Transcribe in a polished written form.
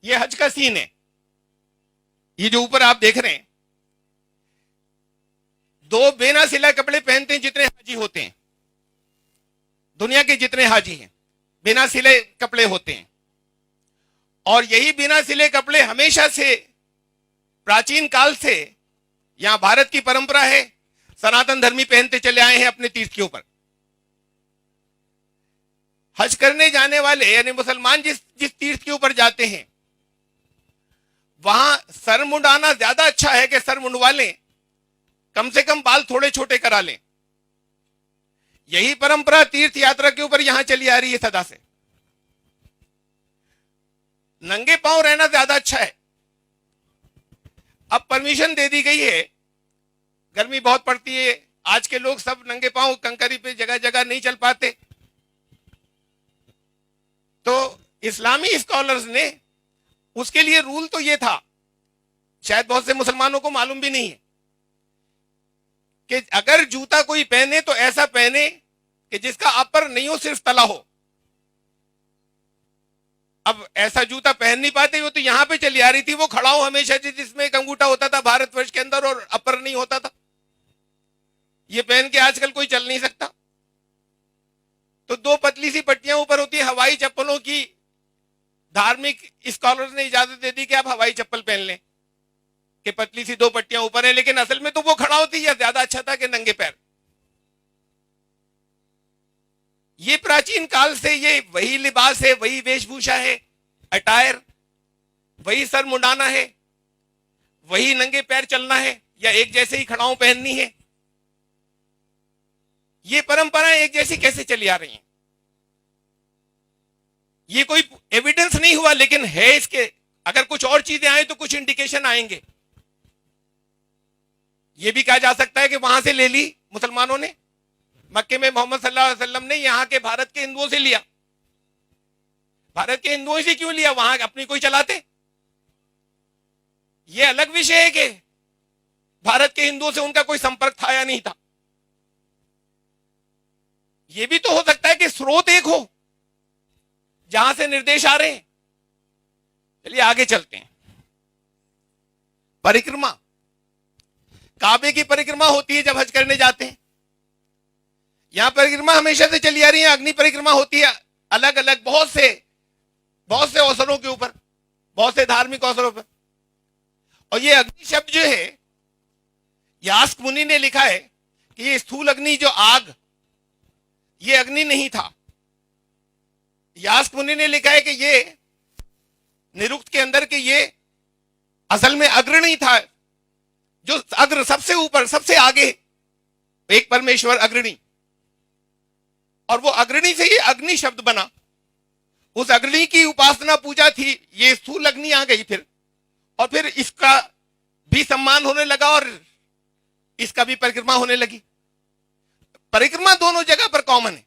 ये हज का सीन है। ये जो ऊपर आप देख रहे हैं, दो बिना सिला कपड़े पहनते हैं जितने हाजी होते हैं, दुनिया के जितने हाजी हैं बिना सिले कपड़े होते हैं। और यही बिना सिले कपड़े हमेशा से, प्राचीन काल से यहां भारत की परंपरा है, सनातन धर्मी पहनते चले आए हैं अपने तीर्थ के ऊपर। हज करने जाने वाले यानी मुसलमान जिस जिस तीर्थ के ऊपर जाते हैं, वहां सर मुंडाना ज्यादा अच्छा है कि सर मुंडवा लें, कम से कम बाल थोड़े छोटे करा लें। यही परंपरा तीर्थ यात्रा के ऊपर यहां चली आ रही है सदा से। नंगे पांव रहना ज्यादा अच्छा है। अब परमिशन दे दी गई है, गर्मी बहुत पड़ती है, आज के लोग सब नंगे पांव कंकरी पे जगह जगह नहीं चल पाते, तो इस्लामी स्कॉलर्स ने उसके लिए रूल तो ये था, शायद बहुत से मुसलमानों को मालूम भी नहीं है, कि अगर जूता कोई पहने तो ऐसा पहने कि जिसका अपर नहीं हो, सिर्फ तला हो। अब ऐसा जूता पहन नहीं पाते, वो तो यहां पे चली आ रही थी, वो खड़ा हो हमेशा जिसमें एक अंगूठा होता था भारतवर्ष के अंदर और अपर नहीं होता था। ये पहन के आजकल कोई चल नहीं सकता। तो दो पतली सी पट्टियां ऊपर होती है हवाई चप्पलों की। धार्मिक स्कॉलर्स ने इजाजत दे दी कि आप हवाई चप्पल पहन लें, कि पतली सी दो पट्टियां ऊपर है, लेकिन असल में तो वो खड़ा होती है, ज्यादा अच्छा था कि नंगे पैर। ये प्राचीन काल से ये वही लिबास है, वही वेशभूषा है, अटायर, वही सर मुंडाना है, वही नंगे पैर चलना है, या एक जैसे ही खड़ाऊ पहननी है। ये परंपराएं एक जैसी कैसे चली आ रही हैं? ये कोई एविडेंस नहीं हुआ, लेकिन है इसके। अगर कुछ और चीजें आए तो कुछ इंडिकेशन आएंगे। यह भी कहा जा सकता है कि वहां से ले ली मुसलमानों ने, मक्के में मोहम्मद सल्लल्लाहु अलैहि वसल्लम ने यहां के भारत के हिंदुओं से लिया। भारत के हिंदुओं से क्यों लिया? वहां अपनी कोई चलाते? यह अलग विषय है कि भारत के हिंदुओं से उनका कोई संपर्क था या नहीं था। यह भी तो हो सकता है कि स्रोत एक हो जहां से निर्देश आ रहे हैं। चलिए आगे चलते हैं। परिक्रमा, काबे की परिक्रमा होती है जब हज करने जाते हैं। यहां परिक्रमा हमेशा से चली आ रही है। अग्नि परिक्रमा होती है अलग अलग बहुत से अवसरों के ऊपर, बहुत से धार्मिक अवसरों पर। और ये अग्नि शब्द जो है, यास्क मुनि ने लिखा है कि ये स्थूल अग्नि जो आग, ये अग्नि नहीं था। यास्क मुनि ने लिखा है कि ये निरुक्त के अंदर के ये असल में अग्रणी था, जो अग्र सबसे ऊपर सबसे आगे, एक परमेश्वर अग्रणी। और वो अग्रणी से ये अग्नि शब्द बना। उस अग्नि की उपासना पूजा थी। ये स्थूल अग्नि आ गई फिर, और फिर इसका भी सम्मान होने लगा और इसका भी परिक्रमा होने लगी। परिक्रमा दोनों जगह पर कॉमन है।